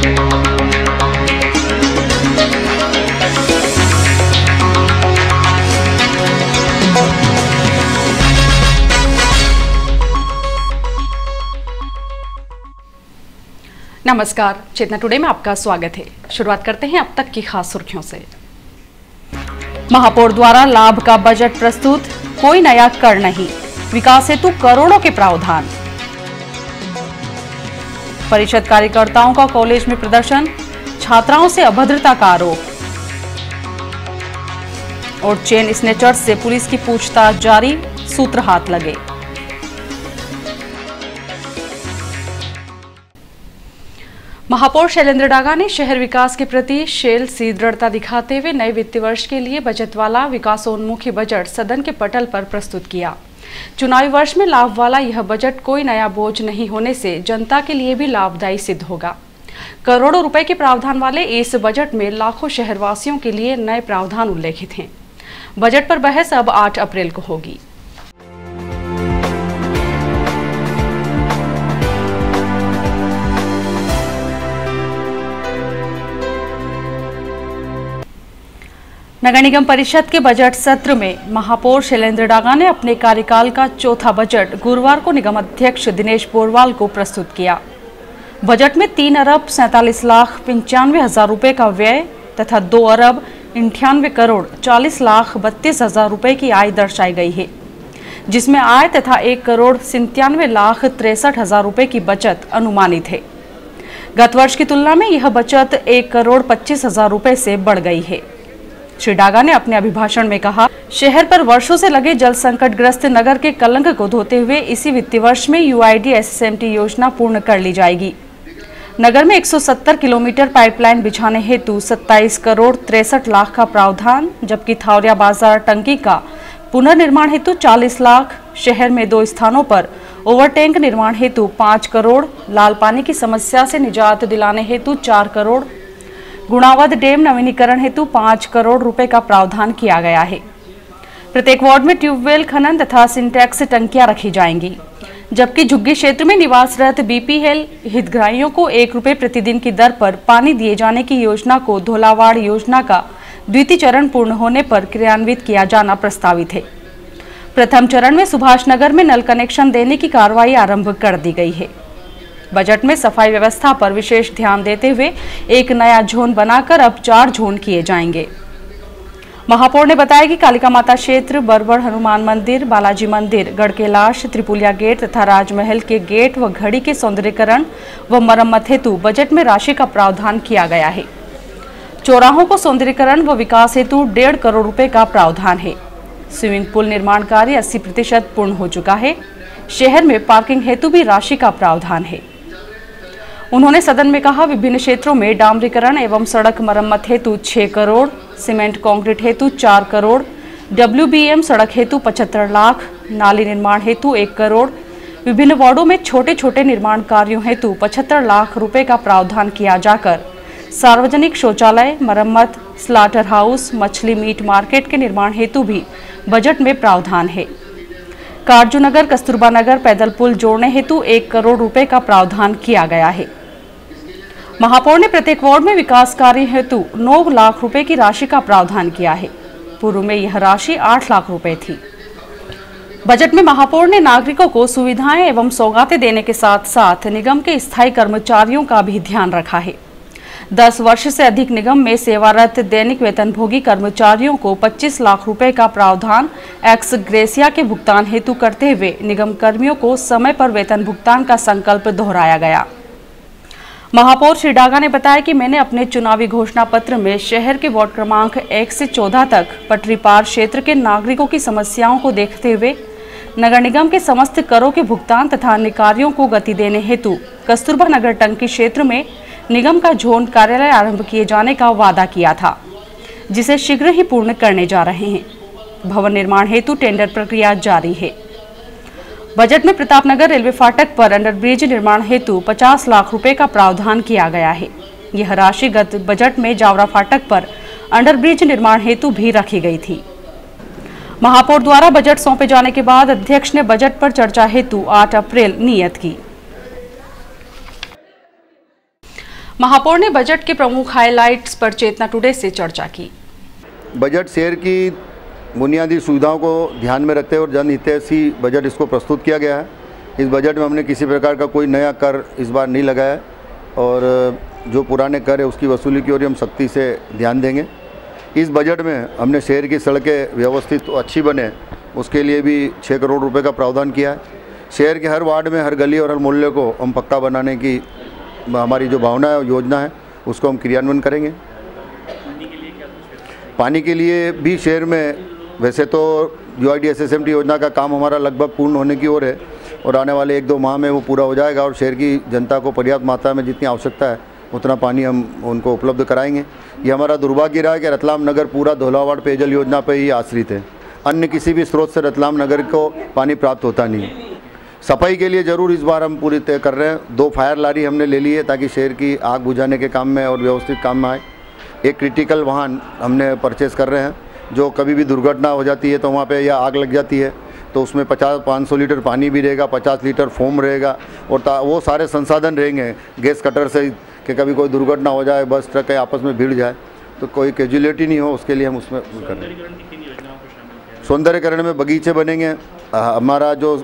नमस्कार, चेतना टुडे में आपका स्वागत है। शुरुआत करते हैं अब तक की खास सुर्खियों से। महापौर द्वारा लाभ का बजट प्रस्तुत, कोई नया कर नहीं, विकास हेतु करोड़ों के प्रावधान। परिषद कार्यकर्ताओं का कॉलेज में प्रदर्शन, छात्राओं से अभद्रता का आरोप। और चेन स्नेचर्स से पुलिस की पूछताछ जारी, सूत्र हाथ लगे। महापौर शैलेंद्र डागा ने शहर विकास के प्रति शील दृढ़ता दिखाते हुए नए वित्तीय वर्ष के लिए बजट वाला विकासोन्मुखी बजट सदन के पटल पर प्रस्तुत किया। चुनावी वर्ष में लाभ वाला यह बजट कोई नया बोझ नहीं होने से जनता के लिए भी लाभदायी सिद्ध होगा। करोड़ों रुपए के प्रावधान वाले इस बजट में लाखों शहरवासियों के लिए नए प्रावधान उल्लेखित हैं। बजट पर बहस अब 8 अप्रैल को होगी। नगर निगम परिषद के बजट सत्र में महापौर शैलेंद्र डागा ने अपने कार्यकाल का चौथा बजट गुरुवार को निगम अध्यक्ष दिनेश बोरवाल को प्रस्तुत किया। बजट में 3,47,95,000 रुपए का व्यय तथा 2,98,40,40,32,000 रुपए की आय दर्शाई गई है, जिसमें आय तथा 1,97,63,60,000 रुपए की बचत अनुमानित है। गत वर्ष की तुलना में यह बचत 1,25,000 रुपए से बढ़ गई है। श्री डागा ने अपने अभिभाषण में कहा, शहर पर वर्षों से लगे जल संकट ग्रस्त नगर के कलंक को धोते हुए इसी वित्तीय वर्ष में यूआईडी एसएसएमटी योजना पूर्ण कर ली जाएगी। नगर में 170 किलोमीटर पाइपलाइन बिछाने हेतु 27 करोड़ 63 लाख का प्रावधान, जबकि थावरिया बाजार टंकी का पुनर्निर्माण हेतु 40 लाख, शहर में 2 स्थानों पर ओवरटैंक निर्माण हेतु 5 करोड़, लाल पानी की समस्या से निजात दिलाने हेतु 4 करोड़, गुणावद डैम नवीनीकरण हेतु 5 करोड़ रुपए का प्रावधान किया गया है। प्रत्येक वार्ड में ट्यूबवेल खनन तथा सिंटैक्स टंकियां रखी जाएंगी, जबकि झुग्गी क्षेत्र में निवासरत बीपीएल हितग्राहियों को 1 रुपए प्रतिदिन की दर पर पानी दिए जाने की योजना को धोलावाड़ योजना का द्वितीय चरण पूर्ण होने पर क्रियान्वित किया जाना प्रस्तावित है। प्रथम चरण में सुभाष नगर में नल कनेक्शन देने की कार्रवाई आरंभ कर दी गई है। बजट में सफाई व्यवस्था पर विशेष ध्यान देते हुए एक नया जोन बनाकर अब 4 जोन किए जाएंगे। महापौर ने बताया कि कालिका माता क्षेत्र, बरबड़ हनुमान मंदिर, बालाजी मंदिर, गढ़ कैलाश, त्रिपुलिया गेट तथा राजमहल के गेट व घड़ी के सौंदर्यीकरण व मरम्मत हेतु बजट में राशि का प्रावधान किया गया है। चौराहों को सौंदर्यीकरण व विकास हेतु 1.5 करोड़ रुपए का प्रावधान है। स्विमिंग पूल निर्माण कार्य 80% पूर्ण हो चुका है। शहर में पार्किंग हेतु भी राशि का प्रावधान है। उन्होंने सदन में कहा, विभिन्न क्षेत्रों में डामरीकरण एवं सड़क मरम्मत हेतु 6 करोड़, सीमेंट कंक्रीट हेतु 4 करोड़, डब्ल्यूबीएम सड़क हेतु 75 लाख, नाली निर्माण हेतु 1 करोड़, विभिन्न वार्डों में छोटे छोटे निर्माण कार्यों हेतु 75 लाख रुपए का प्रावधान किया जाकर सार्वजनिक शौचालय मरम्मत, स्लाटर हाउस, मछली मीट मार्केट के निर्माण हेतु भी बजट में प्रावधान है। कारजूनगर कस्तूरबा नगर पैदल पुल जोड़ने हेतु 1 करोड़ रुपए का प्रावधान किया गया है। महापौर ने प्रत्येक वार्ड में विकास कार्य हेतु 9 लाख रुपए की राशि का प्रावधान किया है। पूर्व में यह राशि 8 लाख रुपए थी। बजट में महापौर ने नागरिकों को सुविधाएं एवं सौगातें देने के साथ साथ निगम के स्थायी कर्मचारियों का भी ध्यान रखा है। 10 वर्ष से अधिक निगम में सेवारत दैनिक वेतनभोगी कर्मचारियों को 25 लाख रुपए का प्रावधान एक्स ग्रेसिया के भुगतान हेतु करते हुए निगम कर्मियों को समय पर वेतन भुगतान का संकल्प दोहराया गया। महापौर श्री डागा ने बताया कि मैंने अपने चुनावी घोषणा पत्र में शहर के वार्ड क्रमांक 1 से 14 तक पटरी पार क्षेत्र के नागरिकों की समस्याओं को देखते हुए नगर निगम के समस्त करों के भुगतान तथा अन्य कार्यों को गति देने हेतु कस्तूरबा नगर टंकी क्षेत्र में निगम का जोन कार्यालय आरंभ किए जाने का वादा किया था, जिसे शीघ्र ही पूर्ण करने जा रहे हैं। भवन निर्माण हेतु टेंडर प्रक्रिया जारी है। बजट में प्रतापनगर रेलवे फाटक पर अंडरब्रिज निर्माण हेतु 50 लाख रुपए का प्रावधान किया गया है। यह राशि गत बजट में जावरा फाटक पर अंडरब्रिज निर्माण हेतु भी रखी गई थी। महापौर द्वारा बजट सौंपे जाने के बाद अध्यक्ष ने बजट पर चर्चा हेतु 8 अप्रैल नियत की। महापौर ने बजट के प्रमुख हाइलाइट्स पर चेतना टुडे से चर्चा की। बजट शहर की बुनियादी सुविधाओं को ध्यान में रखते हुए और जनहितैषी बजट इसको प्रस्तुत किया गया है। इस बजट में हमने किसी प्रकार का कोई नया कर इस बार नहीं लगाया और जो पुराने कर है उसकी वसूली की ओर हम सख्ती से ध्यान देंगे। इस बजट में हमने शहर की सड़कें व्यवस्थित अच्छी बने उसके लिए भी 6 करोड़ रुपए का प्रावधान किया है। शहर के हर वार्ड में हर गली और हर मोहल्ले को हम पक्का बनाने की हमारी जो भावना है योजना है उसको हम क्रियान्वयन करेंगे। पानी के लिए भी शहर में वैसे तो UID-SSMT योजना का काम हमारा लगभग पूर्ण होने की ओर है और आने वाले 1-2 माह में वो पूरा हो जाएगा और शहर की जनता को पर्याप्त मात्रा में जितनी आवश्यकता है उतना पानी हम उनको उपलब्ध कराएंगे। ये हमारा दुर्भाग्य रहा है कि रतलाम नगर पूरा धौलावाड़ पेयजल योजना पर ही आश्रित है। अन्य किसी भी स्रोत से रतलाम नगर को पानी प्राप्त होता नहीं। सफाई के लिए ज़रूर इस बार हम पूरी तय कर रहे हैं। 2 फायर लारी हमने ले ली है ताकि शहर की आग बुझाने के काम में और व्यवस्थित काम में आए। एक क्रिटिकल वाहन हमने परचेज़ कर रहे हैं जो कभी भी दुर्घटना हो जाती है तो वहाँ पे या आग लग जाती है तो उसमें 50-500 लीटर पानी भी रहेगा, 50 लीटर फोम रहेगा और वो सारे संसाधन रहेंगे गैस कटर से कि कभी कोई दुर्घटना हो जाए, बस ट्रक आपस में भिड़ जाए तो कोई कैजुअलिटी नहीं हो, उसके लिए हम उसमें कर रहे हैं। सौंदर्यकरण में बगीचे बनेंगे। हमारा जो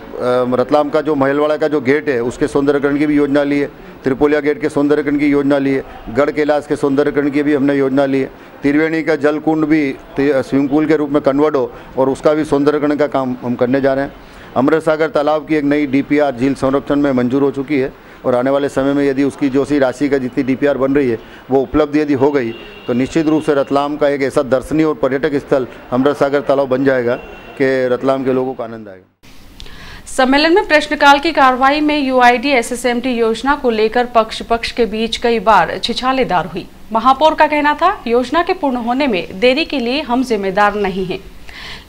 रतलाम का जो महलवाड़ा का जो गेट है उसके सौंदर्यकरण की भी योजना ली है। त्रिपोलिया गेट के सौंदर्यकरण की योजना ली है। गढ़ कैलाश के सौंदर्यकरण की भी हमने योजना ली है। त्रिवेणी का जल कुंड भी स्विमिंग पूल के रूप में कन्वर्ट हो और उसका भी सौंदर्यकरण का काम हम करने जा रहे हैं। अमृत सागर तालाब की एक नई DPR झील संरक्षण में मंजूर हो चुकी है और आने वाले समय में यदि उसकी जो सी राशि का जितनी DPR बन रही है वो उपलब्ध यदि हो गई तो निश्चित रूप से रतलाम का एक ऐसा दर्शनीय और पर्यटक स्थल अमृत सागर तालाब बन जाएगा कि रतलाम के लोगों को आनंद आएगा। सम्मेलन में प्रश्नकाल की कार्रवाई में UID-SSMT योजना को लेकर पक्ष के बीच कई बार छिछालेदार हुई। महापौर का कहना था योजना के पूर्ण होने में देरी के लिए हम जिम्मेदार नहीं हैं,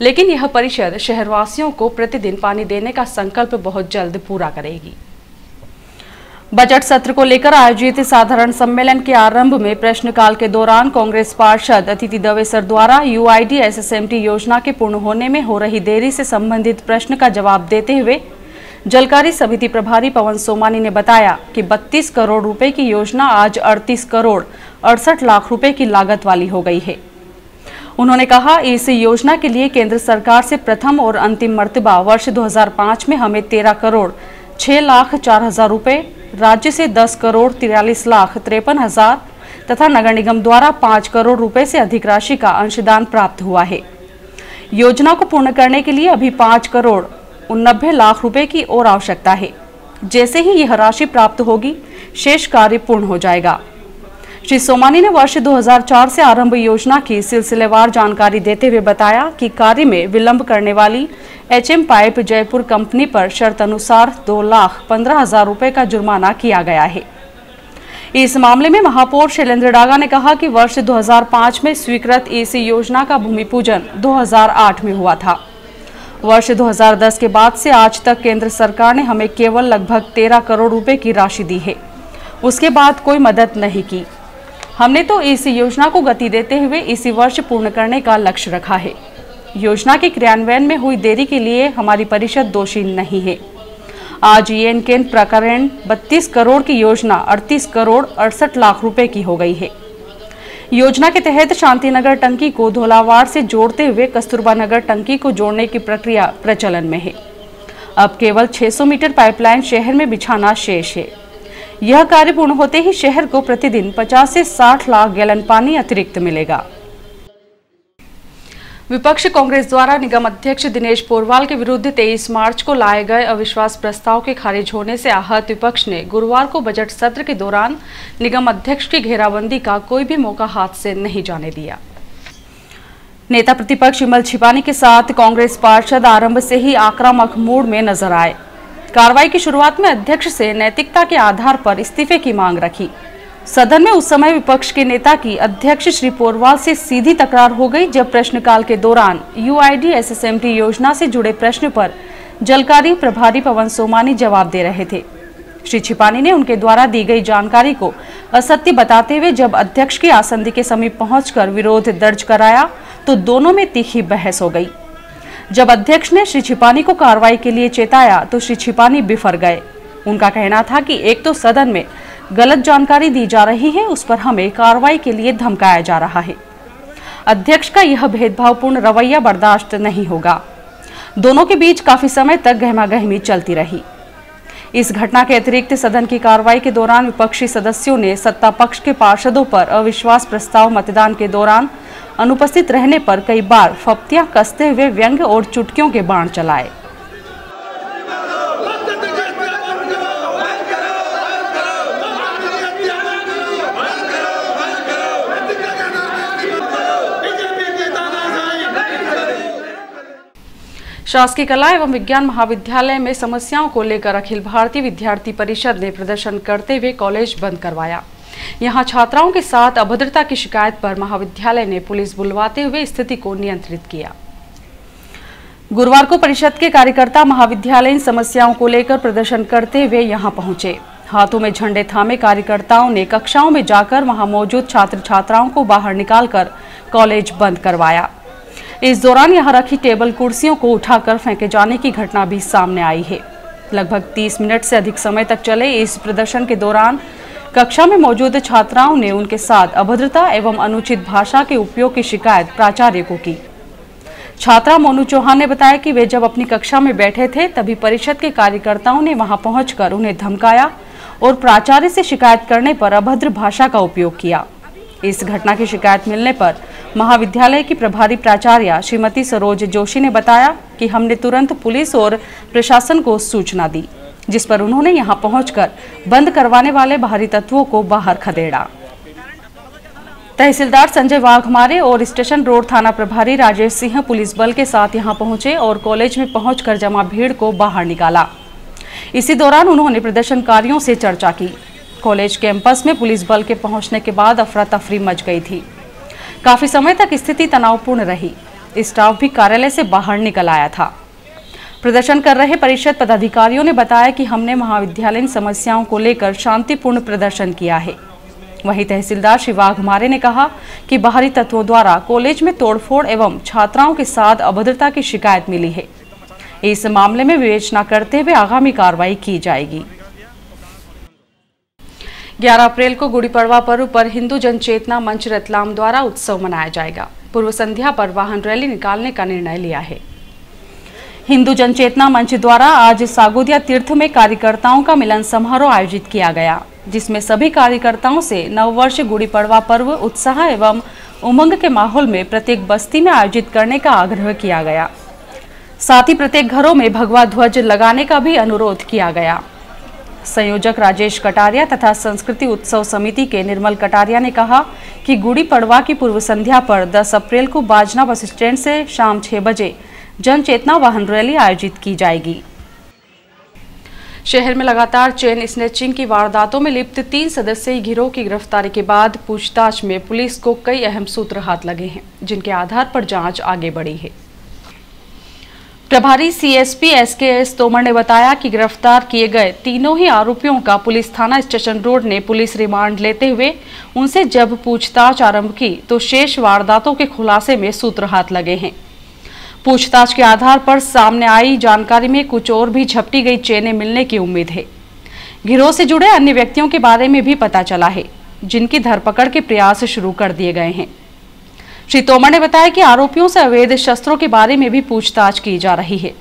लेकिन यह परिषद शहरवासियों को प्रतिदिन पानी देने का संकल्प बहुत जल्द पूरा करेगी। बजट सत्र को लेकर आयोजित साधारण सम्मेलन के आरंभ में प्रश्नकाल के दौरान कांग्रेस पार्षद अतिथि दवे सर द्वारा UID-SSMT योजना के पूर्ण होने में हो रही देरी से संबंधित प्रश्न का जवाब देते हुए जलकारी समिति प्रभारी पवन सोमानी ने बताया कि 32 करोड़ रुपए की योजना आज 38 करोड़ 68 लाख रुपए की लागत वाली हो गई है। उन्होंने कहा इस योजना के लिए केंद्र सरकार से प्रथम और अंतिम मर्तबा वर्ष 2005 में हमें 13 करोड़ 6 लाख 4 हजार रुपए, राज्य से 10 करोड़ 43 लाख 53 हजार तथा नगर निगम द्वारा 5 करोड़ रुपए से अधिक राशि का अंशदान प्राप्त हुआ है। योजना को पूर्ण करने के लिए अभी 5 करोड़ 89 लाख रुपए की और आवश्यकता है। जैसे ही यह राशि प्राप्त होगी शेष कार्य पूर्ण हो जाएगा। श्री सोमानी ने वर्ष 2004 से आरंभ योजना की सिलसिलेवार जानकारी देते हुए बताया कि कार्य में विलंब करने वाली HM पाइप जयपुर कंपनी पर शर्त अनुसार 2,15,000 रुपए का जुर्माना किया गया है। इस मामले में महापौर शैलेंद्र डागा ने कहा कि वर्ष 2005 में स्वीकृत इस योजना का भूमि पूजन 2008 में हुआ था। वर्ष 2010 के बाद से आज तक केंद्र सरकार ने हमें केवल लगभग 13 करोड़ रुपए की राशि दी है, उसके बाद कोई मदद नहीं की। हमने तो इस योजना को गति देते हुए इसी वर्ष पूर्ण करने का लक्ष्य रखा है। योजना के क्रियान्वयन में हुई देरी के लिए हमारी परिषद दोषी नहीं है। आज येन-केन प्रकरण 32 करोड़ की योजना 38 करोड़ 68 लाख रुपए की हो गई है। योजना के तहत शांतिनगर टंकी को धौलावाड़ से जोड़ते हुए कस्तूरबा नगर टंकी को जोड़ने की प्रक्रिया प्रचलन में है। अब केवल 600 मीटर पाइपलाइन शहर में बिछाना शेष है। यह कार्य पूर्ण होते ही शहर को प्रतिदिन 50 से 60 लाख गैलन पानी अतिरिक्त मिलेगा। विपक्ष कांग्रेस द्वारा निगम अध्यक्ष दिनेश पोरवाल के विरुद्ध 23 मार्च को लाए गए अविश्वास प्रस्ताव के खारिज होने से आहत विपक्ष ने गुरुवार को बजट सत्र के दौरान निगम अध्यक्ष की घेराबंदी का कोई भी मौका हाथ से नहीं जाने दिया। नेता प्रतिपक्ष विमल छिपानी के साथ कांग्रेस पार्षद आरंभ से ही आक्रामक मूड में नजर आए। कार्रवाई की शुरुआत में अध्यक्ष से नैतिकता के आधार पर इस्तीफे की मांग रखी। सदन में उस समय विपक्ष के नेता की अध्यक्ष श्री पोरवाल से सीधी तकरार हो गई, जब प्रश्नकाल के दौरान UID-SSMT योजना से जुड़े प्रश्न पर जलकारी प्रभारी पवन सोमानी जवाब दे रहे थे। श्री छिपानी ने उनके द्वारा दी गई जानकारी को असत्य बताते हुए जब अध्यक्ष की आसंदी के समीप पहुंचकर विरोध दर्ज कराया तो दोनों में तीखी बहस हो गई। जब अध्यक्ष ने श्री छिपानी को कार्रवाई के लिए चेताया तो श्री छिपानी बिफर गए। उनका कहना था कि एक तो सदन में गलत जानकारी दी जा रही है उस पर हमें कार्रवाई के लिए धमकाया जा रहा है। अध्यक्ष का यह भेदभावपूर्ण रवैया बर्दाश्त नहीं होगा। दोनों के बीच काफी समय तक गहमागहमी चलती रही। इस घटना के अतिरिक्त सदन की कार्रवाई के दौरान विपक्षी सदस्यों ने सत्ता पक्ष के पार्षदों पर अविश्वास प्रस्ताव मतदान के दौरान अनुपस्थित रहने पर कई बार फप्तियां कसते हुए व्यंग्य और चुटकियों के बाण चलाए। शासकीय कला एवं विज्ञान महाविद्यालय में समस्याओं को लेकर अखिल भारतीय विद्यार्थी परिषद ने प्रदर्शन करते हुए कॉलेज बंद करवाया। यहां छात्राओं के साथ अभद्रता की शिकायत पर महाविद्यालय ने पुलिस बुलवाते हुए स्थिति को नियंत्रित किया। गुरुवार को परिषद के कार्यकर्ता महाविद्यालय इन समस्याओं को लेकर प्रदर्शन करते हुए यहां पहुंचे। हाथों में झंडे थामे कार्यकर्ताओं ने कक्षाओं में जाकर वहां मौजूद छात्र छात्राओं को बाहर निकालकर कॉलेज बंद करवाया। इस दौरान यहां रखी टेबल कुर्सियों को उठाकर फेंके जाने की घटना भी सामने आई है। लगभग 30 मिनट से अधिक समय तक चले इस प्रदर्शन के दौरान कक्षा में मौजूद छात्राओं ने उनके साथ अभद्रता एवं अनुचित भाषा के उपयोग की शिकायत प्राचार्य को की। छात्रा मोनू चौहान ने बताया कि वे जब अपनी कक्षा में बैठे थे तभी परिषद के कार्यकर्ताओं ने वहां पहुंचकर उन्हें धमकाया और प्राचार्य से शिकायत करने पर अभद्र भाषा का उपयोग किया। इस घटना की शिकायत मिलने पर महाविद्यालय की प्रभारी प्राचार्य श्रीमती सरोज जोशी ने बताया कि हमने तुरंत पुलिस और प्रशासन को सूचना दी, जिस पर उन्होंने यहां पहुंचकर बंद करवाने वाले बाहरी तत्वों को बाहर खदेड़ा। तहसीलदार संजय वाघमारे और स्टेशन रोड थाना प्रभारी राजेश सिंह पुलिस बल के साथ यहां पहुंचे और कॉलेज में पहुंचकर जमा भीड़ को बाहर निकाला। इसी दौरान उन्होंने प्रदर्शनकारियों से चर्चा की। कॉलेज कैंपस में पुलिस बल के पहुंचने के बाद अफरा तफरी मच गई थी। काफी समय तक स्थिति तनावपूर्ण रही। स्टाफ भी कार्यालय से बाहर निकल आया था। प्रदर्शन कर रहे परिषद पदाधिकारियों ने बताया कि हमने महाविद्यालयीन समस्याओं को लेकर शांतिपूर्ण प्रदर्शन किया है। वहीं तहसीलदार श्री वाघमारे ने कहा कि बाहरी तत्वों द्वारा कॉलेज में तोड़फोड़ एवं छात्राओं के साथ अभद्रता की शिकायत मिली है। इस मामले में विवेचना करते हुए आगामी कार्रवाई की जाएगी। 11 अप्रैल को गुड़ी पड़वा पर्व पर हिंदू जनचेतना मंच रतलाम द्वारा उत्सव मनाया जाएगा। पूर्व संध्या पर वाहन रैली निकालने का निर्णय लिया है। हिंदू जनचेतना मंच द्वारा आज सागोदिया तीर्थ में कार्यकर्ताओं का मिलन समारोह आयोजित किया गया, जिसमें सभी कार्यकर्ताओं से नववर्ष गुड़ी पड़वा पर्व उत्साह एवं उमंग के माहौल में प्रत्येक बस्ती में आयोजित करने का आग्रह किया गया। साथ ही प्रत्येक घरों में भगवा ध्वज लगाने का भी अनुरोध किया गया। संयोजक राजेश कटारिया तथा संस्कृति उत्सव समिति के निर्मल कटारिया ने कहा कि गुड़ी पड़वा की पूर्व संध्या पर 10 अप्रैल को बाजना बस स्टैंड से शाम 6 बजे जन चेतना वाहन रैली आयोजित की जाएगी। शहर में लगातार चेन स्नैचिंग की वारदातों में लिप्त 3 सदस्यीय गिरोह की गिरफ्तारी के बाद पूछताछ में पुलिस को कई अहम सूत्र हाथ लगे हैं, जिनके आधार पर जांच आगे बढ़ी है। प्रभारी सीएसपी एसकेएस तोमर ने बताया कि गिरफ्तार किए गए तीनों ही आरोपियों का पुलिस थाना स्टेशन रोड ने पुलिस रिमांड लेते हुए उनसे जब पूछताछ आरंभ की तो शेष वारदातों के खुलासे में सूत्र हाथ लगे हैं। पूछताछ के आधार पर सामने आई जानकारी में कुछ और भी झपटी गई चेनें मिलने की उम्मीद है। गिरोह से जुड़े अन्य व्यक्तियों के बारे में भी पता चला है, जिनकी धरपकड़ के प्रयास शुरू कर दिए गए हैं। श्री तोमर ने बताया कि आरोपियों से अवैध शस्त्रों के बारे में भी पूछताछ की जा रही है।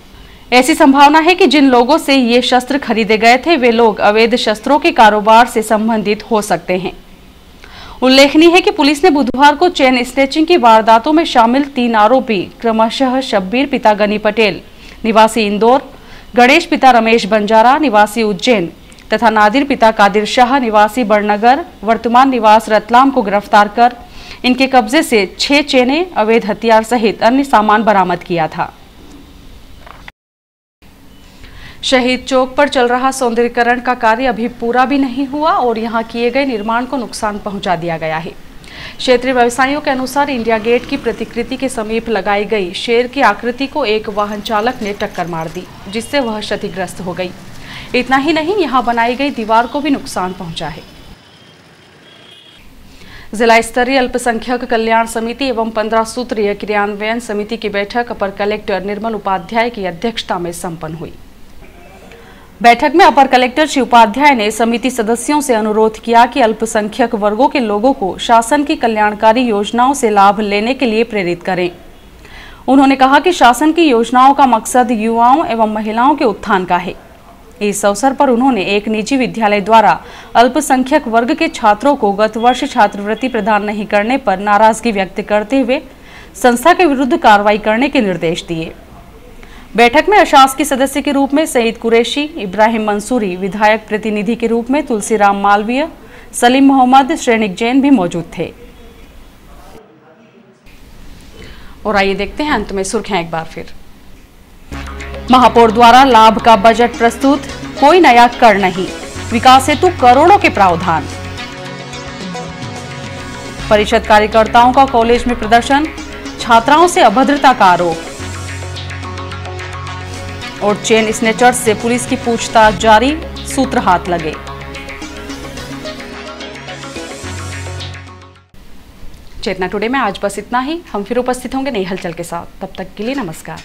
ऐसी संभावना है कि जिन लोगों से ये शस्त्र खरीदे गए थे वे लोग अवैध शस्त्रों के कारोबार से संबंधित हो सकते हैं। उल्लेखनीय है कि पुलिस ने बुधवार को चेन स्नैचिंग की वारदातों में शामिल 3 आरोपी क्रमशः शब्बीर पिता गनी पटेल निवासी इंदौर, गणेश पिता रमेश बंजारा निवासी उज्जैन तथा नादिर पिता कादिर शाह निवासी बड़नगर वर्तमान निवास रतलाम को गिरफ्तार कर इनके कब्जे से 6 चेनें, अवैध हथियार सहित अन्य सामान बरामद किया था। शहीद चौक पर चल रहा सौंदर्यीकरण का कार्य अभी पूरा भी नहीं हुआ और यहां किए गए निर्माण को नुकसान पहुंचा दिया गया है। क्षेत्रीय व्यवसायियों के अनुसार इंडिया गेट की प्रतिकृति के समीप लगाई गई शेर की आकृति को एक वाहन चालक ने टक्कर मार दी, जिससे वह क्षतिग्रस्त हो गई। इतना ही नहीं, यहां बनाई गई दीवार को भी नुकसान पहुंचा है। जिला स्तरीय अल्पसंख्यक कल्याण समिति एवं 15 सूत्रीय क्रियान्वयन समिति की बैठक अपर कलेक्टर निर्मल उपाध्याय की अध्यक्षता में संपन्न हुई। बैठक में अपर कलेक्टर श्री उपाध्याय ने समिति सदस्यों से अनुरोध किया कि अल्पसंख्यक वर्गों के लोगों को शासन की कल्याणकारी योजनाओं से लाभ लेने के लिए प्रेरित करें। उन्होंने कहा कि शासन की योजनाओं का मकसद युवाओं एवं महिलाओं के उत्थान का है। इस अवसर पर उन्होंने एक निजी विद्यालय द्वारा अल्पसंख्यक वर्ग के छात्रों को गत वर्ष छात्रवृत्ति प्रदान नहीं करने पर नाराजगी व्यक्त करते हुए संस्था के विरुद्ध कार्रवाई करने के निर्देश दिए। बैठक में अशासकीय सदस्य के रूप में सईद कुरैशी, इब्राहिम मंसूरी, विधायक प्रतिनिधि के रूप में तुलसीराम मालवीय, सलीम मोहम्मद, श्रेणिक जैन भी मौजूद थे। और आइए देखते हैं अंत में सुर्खियां एक बार फिर। महापौर द्वारा लाभ का बजट प्रस्तुत, कोई नया कर नहीं, विकास हेतु करोड़ों के प्रावधान। परिषद कार्यकर्ताओं का कॉलेज में प्रदर्शन, छात्राओं से अभद्रता का आरोप। और चेन स्नेचर्स से पुलिस की पूछताछ जारी, सूत्र हाथ लगे। चेतना टुडे में आज बस इतना ही। हम फिर उपस्थित होंगे नई हलचल के साथ। तब तक के लिए नमस्कार।